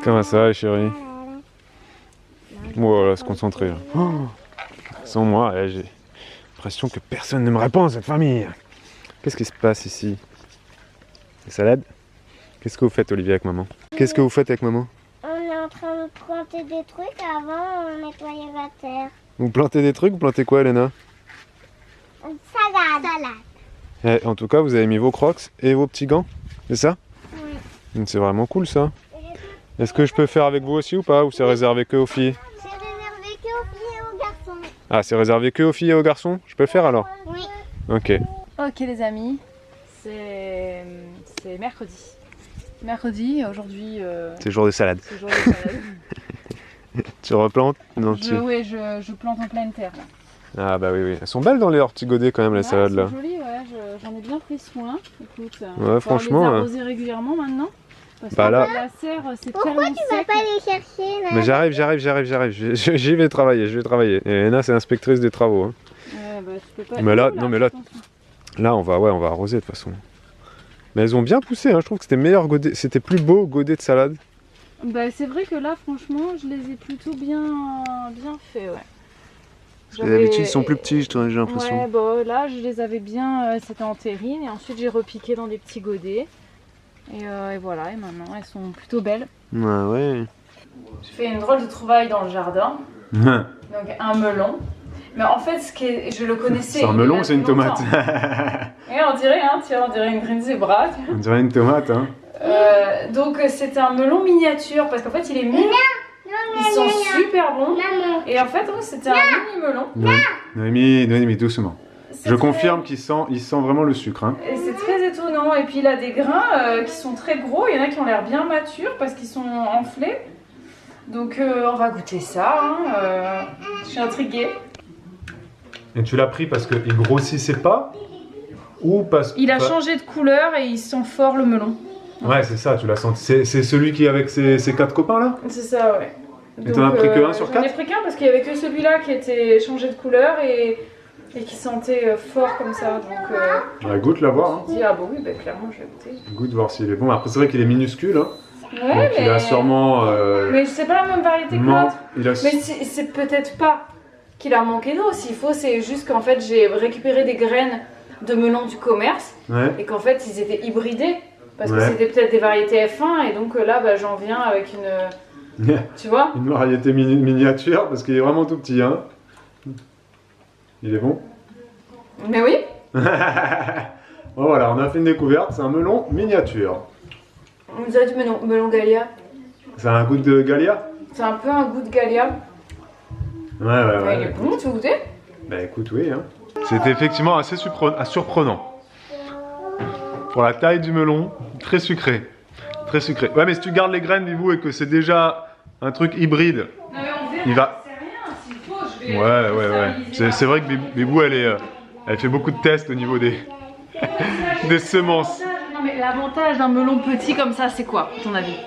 Comment ça va, chérie? Voilà, se concentrer. Oh, sans moi, j'ai l'impression que personne ne me répond à cette famille. Qu'est-ce qui se passe ici? Des salades? Qu'est-ce que vous faites, Olivier, avec maman? Qu'est-ce que vous faites avec maman? On est en train de planter des trucs avant on nettoyait la terre. Vous plantez des trucs? Vous plantez quoi, Elena? Une salade. En tout cas, vous avez mis vos crocs et vos petits gants, c'est ça? Oui. C'est vraiment cool, ça. Est-ce que je peux faire avec vous aussi ou pas? Ou c'est réservé que aux filles? C'est réservé que aux filles et aux garçons. Ah, c'est réservé que aux filles et aux garçons? Je peux le faire alors? Oui. Ok. Ok les amis, c'est mercredi. Mercredi, aujourd'hui... C'est jour de salade. c'est jour de salade. Tu replantes? Non, Oui, je plante en pleine terre. Là. Ah bah oui, oui. Elles sont belles dans les ortigodés quand même, les salades là. Elles sont jolies, ouais, j'en ai bien pris soin. Écoute, Ouais, franchement, les arroser régulièrement maintenant. Parce bah que là... la serre, c'est Pourquoi tellement tu vas sec. pas les chercher là? Mais j'arrive. J'y vais travailler, Et Elena, c'est inspectrice des travaux. Hein. Ouais, bah tu peux pas... Mais là, non mais là, là on va arroser de toute façon. Mais elles ont bien poussé, hein. Je trouve que c'était meilleur godet, c'était plus beau godet de salade. Bah c'est vrai que là, franchement, je les ai plutôt bien fait, ouais. Parce que d'habitude, ils sont plus petits, j'ai l'impression. Ouais, bon, là, je les avais bien, c'était en terrine, et ensuite j'ai repiqué dans des petits godets. Et voilà, et maintenant, elles sont plutôt belles. Ouais. J'ai fait une drôle de trouvaille dans le jardin, donc un melon. Mais en fait, je le connaissais. C'est un melon ou c'est une tomate? Et on dirait, hein, tiens, on dirait une green zebra. On dirait une tomate, hein. Donc c'était un melon miniature, parce qu'en fait, il est mûr. Ils sont super bons. Et en fait, c'était un mini melon. Noémie, doucement. Je confirme qu'il sent vraiment le sucre. Hein. Et c'est très étonnant. Et puis il a des grains qui sont très gros. Il y en a qui ont l'air bien matures parce qu'ils sont enflés. Donc on va goûter ça. Hein. Je suis intriguée. Et tu l'as pris parce qu'il grossissait pas ou parce que... Il a changé de couleur et il sent fort le melon. Ouais, c'est ça, tu l'as senti. C'est celui qui est avec ses 4 copains là? C'est ça, ouais. Et t'en as pris que un sur 4? J'en ai pris qu'un parce qu'il y avait que celui-là qui était changé de couleur et qui sentait fort comme ça. Donc, bah, goûte la voir. Hein. Je me dis, ah bah oui, bah, clairement, je vais goûter. Goûte voir s'il est bon. Après, c'est vrai qu'il est minuscule. Hein. Ouais, donc, il a sûrement. Mais c'est pas la même variété que l'autre. Il a... Mais c'est peut-être pas qu'il a manqué d'eau. S'il faut, c'est juste qu'en fait, j'ai récupéré des graines de melons du commerce et qu'en fait, ils étaient hybridés. Parce que c'était peut-être des variétés F1 et donc là, bah, j'en viens avec une. Tu vois? Une variété miniature parce qu'il est vraiment tout petit. Hein. Il est bon? Mais oui. Bon, voilà, on a fait une découverte. C'est un melon miniature. On dirait du melon Galia. Ça a un goût de Galia? C'est un peu un goût de Galia. Ouais. Il est bon, tu veux goûter? Bah écoute, oui. Hein. C'était effectivement assez surprenant. Pour la taille du melon, très sucré. Très sucré. Ouais, mais si tu gardes les graines, Bibou, et que c'est déjà un truc hybride, non, mais on verra, il va... c'est rien, s'il faut, je vais... Ouais. C'est vrai que Bibou, elle fait beaucoup de tests au niveau des, des semences. Non, mais l'avantage d'un melon petit comme ça, c'est quoi, à ton avis?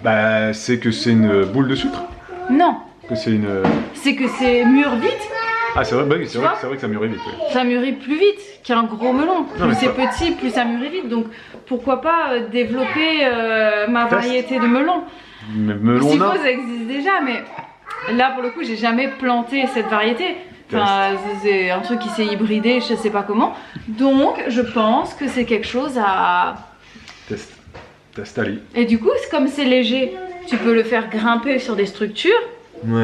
Bah, c'est que c'est une boule de sucre. Non. Que c'est une... C'est que c'est mûr vite. Ah, c'est vrai, bah oui, c'est vrai que ça mûrit vite. Oui. Ça mûrit plus vite qu'un gros melon. Non, plus c'est petit, plus ça mûrit vite. Donc pourquoi pas développer ma variété de melon. Mais melon S'il faut, ça existe déjà, mais là pour le coup, j'ai jamais planté cette variété. Enfin, c'est un truc qui s'est hybridé, je sais pas comment. Donc je pense que c'est quelque chose à... Test Ali. Et du coup, comme c'est léger, tu peux le faire grimper sur des structures,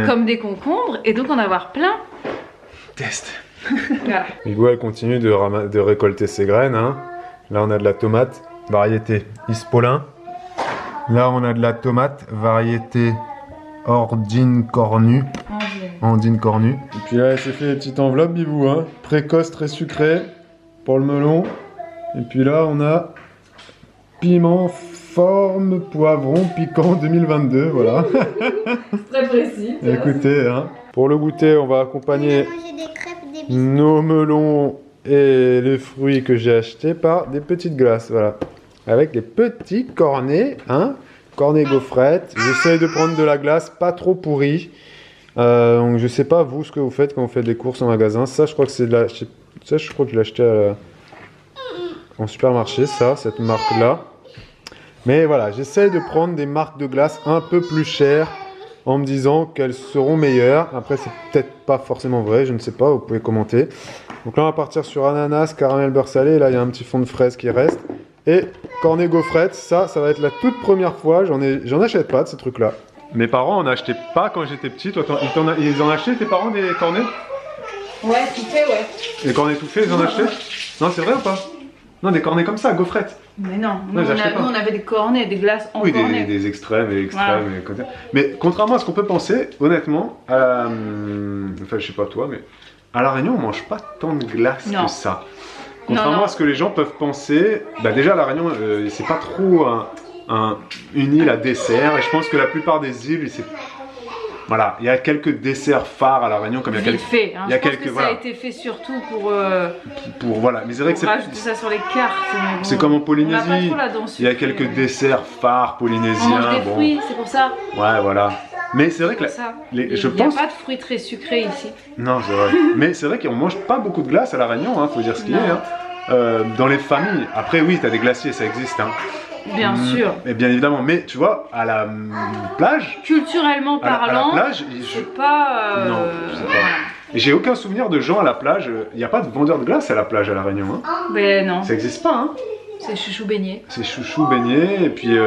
comme des concombres, et donc en avoir plein. Test. Voilà. Hugo, elle continue de récolter ses graines. Hein. Là, on a de la tomate, variété Ispolin. Là, on a de la tomate, variété Ordine cornue. Andine cornue. Et puis là, elle s'est fait des petites enveloppes, Bibou. Hein. Précoce, très sucré pour le melon. Et puis là, on a piment, forme, poivron, piquant 2022. Voilà. Très précis. Écoutez, hein. Pour le goûter, on va accompagner nos melons et les fruits que j'ai achetés par des petites glaces, voilà. Avec des petits cornets, hein, cornets gaufrettes. J'essaye de prendre de la glace pas trop pourrie. Donc je sais pas vous ce que vous faites quand vous faites des courses en magasin. Ça, je crois que c'est de la, ça, je crois que je l'ai acheté en supermarché, ça, cette marque-là. Mais voilà, j'essaye de prendre des marques de glace un peu plus chères en me disant qu'elles seront meilleures. Après, c'est peut-être pas forcément vrai, je ne sais pas, vous pouvez commenter. Donc là, on va partir sur ananas, caramel, beurre salé. Là, il y a un petit fond de fraise qui reste. Et cornet gaufrette, ça va être la toute première fois. J'en achète pas de ces trucs-là. Mes parents en achetaient pas quand j'étais petit. Toi, ils en achetaient, tes parents, des cornets? Ouais, tout fait, ouais. Les cornets tout faits, ils en achetaient? Non, c'est vrai ou pas? Non, des cornets comme ça, gaufrettes. Mais non, nous, on avait des cornets, des glaces en cornet. Oui, des extrêmes et extrêmes. Voilà. Mais contrairement à ce qu'on peut penser, honnêtement, enfin, je sais pas toi, mais à La Réunion, on mange pas tant de glace que ça. Contrairement à ce que les gens peuvent penser, bah déjà à La Réunion, c'est pas trop une île à dessert, et je pense que la plupart des îles, c'est... Voilà, il y a quelques desserts phares à La Réunion, comme il y a quelques... fait, hein. Je pense que ça a été fait surtout pour voilà, mais c'est vrai que c'est... rajouter ça sur les cartes. Bon, c'est comme en Polynésie, il y a quelques ouais. desserts phares polynésiens. On mange des fruits, c'est pour ça. Ouais, voilà. Mais c'est vrai que il n'y a pas de fruits très sucrés ici. Non, c'est vrai. Mais c'est vrai qu'on mange pas beaucoup de glace à La Réunion, faut dire ce qu'il est. Hein. Dans les familles, après oui, t'as des glaciers, ça existe. Hein. Bien sûr. Et bien évidemment, mais tu vois, à la plage... Culturellement parlant, c'est pas... Non, je sais pas. Et j'ai aucun souvenir de gens à la plage. Il n'y a pas de vendeur de glace à la plage à La Réunion. Hein. Ben non. Ça n'existe pas. Hein. C'est chouchou beignet. C'est chouchou beignet, et puis...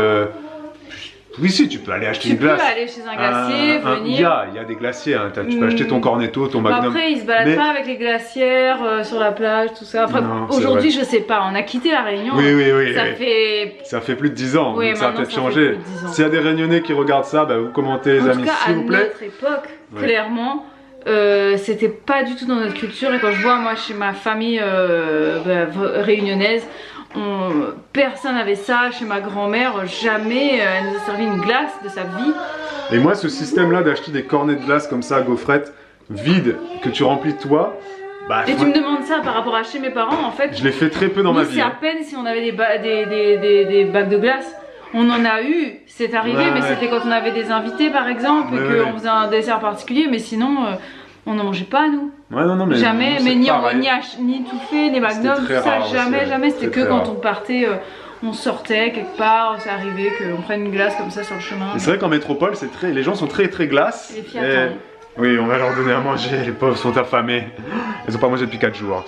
Oui, si, tu peux aller acheter une glace. Tu peux aller chez un glacier, venir. Il y a des glaciers, hein. Tu peux acheter ton cornetto, ton magnum. Après, ils se baladent pas avec les glacières sur la plage, tout ça. Enfin, aujourd'hui, je sais pas, on a quitté la Réunion. Oui. Ça fait plus de 10 ans, oui, donc ça a peut-être changé. S'il y a des Réunionnais qui regardent ça, bah, vous commentez, les amis, s'il vous plaît. À notre époque, clairement, c'était pas du tout dans notre culture. Et quand je vois, moi, chez ma famille réunionnaise, personne n'avait ça. Chez ma grand-mère, jamais elle nous a servi une glace de sa vie. Et moi, ce système-là d'acheter des cornets de glace comme ça, gaufrettes, vides, que tu remplis toi. Bah, et tu me demandes ça par rapport à chez mes parents, en fait. Je l'ai fait très peu dans ma vie. C'est à peine si on avait des bacs de glace. On en a eu, c'est arrivé, mais c'était quand on avait des invités par exemple, et qu'on faisait un dessert particulier, mais sinon on n'en mangeait pas nous. Ouais, non, mais jamais, mais ni tout fait, ni magnum, tout ça, jamais. C'était que quand on partait, on sortait quelque part, c'est arrivé qu'on prenne une glace comme ça sur le chemin. C'est vrai qu'en métropole, les gens sont très glaces. Oui, on va leur donner à manger, les pauvres sont affamés. Ils n'ont pas mangé depuis 4 jours.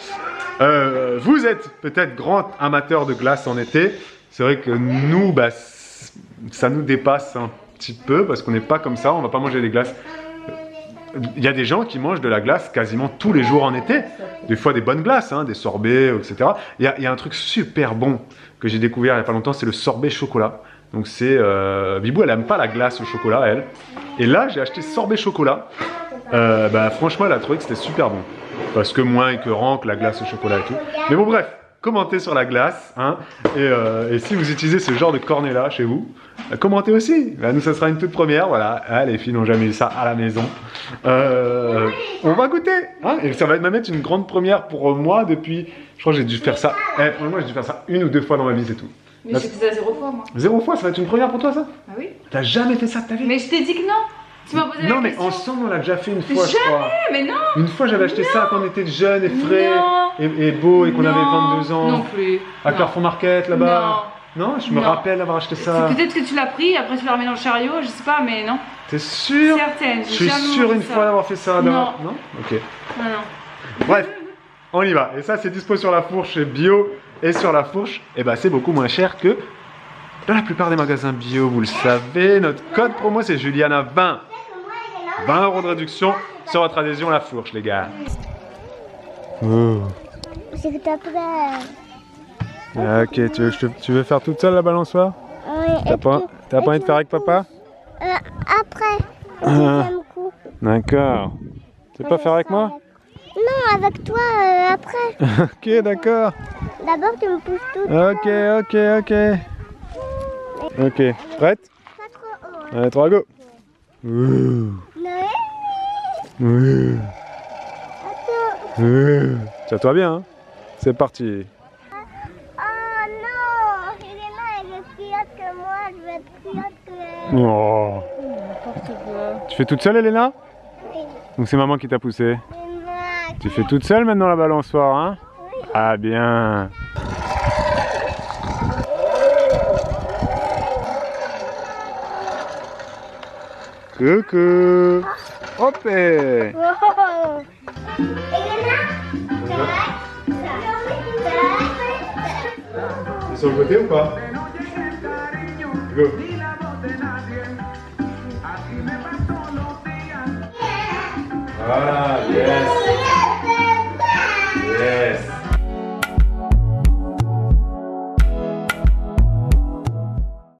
Vous êtes peut-être grand amateur de glace en été. C'est vrai que nous, bah, ça nous dépasse un petit peu parce qu'on n'est pas comme ça, on va pas manger des glaces. Il y a des gens qui mangent de la glace quasiment tous les jours en été. Des fois des bonnes glaces, hein, des sorbets, etc. Il y a un truc super bon que j'ai découvert il n'y a pas longtemps, c'est le sorbet chocolat. Donc c'est... Bibou, elle aime pas la glace au chocolat, elle. Et là, j'ai acheté sorbet chocolat. Bah, franchement, elle a trouvé que c'était super bon. Parce que moins écœurant que la glace au chocolat et tout. Mais bon, bref. Commentez sur la glace, hein, et si vous utilisez ce genre de cornet là chez vous, commentez aussi. Là, nous, ça sera une toute première, voilà. Ah, les filles n'ont jamais eu ça à la maison. On va goûter, hein, et ça va même être une grande première pour moi depuis. Je crois que j'ai dû faire ça. Moi, j'ai dû faire ça 1 ou 2 fois dans ma vie, c'est tout. Mais j'ai fait ça 0 fois, moi. 0 fois, ça va être une première pour toi, ça? Ah oui. T'as jamais fait ça de ta vie? Mais je t'ai dit que non. Tu m'as posé la question. Mais ensemble on l'a déjà fait une fois, je crois. Mais non. Une fois j'avais acheté ça quand on était jeunes et frais et beaux et qu'on avait 22 ans. Non plus. À Carrefour Market là-bas. Non, je me rappelle avoir acheté ça. Peut-être que tu l'as pris, après tu l'as remis dans le chariot, je sais pas, mais non. T'es sûr? Certaine. Je suis sûr une fois d'avoir fait ça. Non. Non? Ok. Non. Bref, on y va. Et ça c'est dispo sur La Fourche bio et sur La Fourche, et bah c'est beaucoup moins cher que dans la plupart des magasins bio, vous le savez. Notre code promo c'est Juliana20. 20 € de réduction sur votre adhésion à La Fourche, les gars. Oh. C'est que t'as prêt. Ah, ok, tu veux faire toute seule la balançoire? Oui. T'as pas envie de faire avec papa? Après, au deuxième coup. D'accord. Tu veux pas faire avec moi? Non, avec toi après. Ok, d'accord. D'abord, tu me pousses tout. Ok, prête? Pas trop haut. Allez, 3 go. Ouh. Noé. Tiens-toi bien, hein. C'est parti. Oh non, Elena, elle est plus haute que moi, je vais être plus haute que elle. Oh. Tu fais toute seule, Elena? Oui. Donc c'est maman qui t'a poussé? Moi, Tu fais toute seule maintenant la balançoire, hein? oui. Ah bien. Coucou. Hop. Wow. C'est sur le côté ou pas? Go. Ah, yes.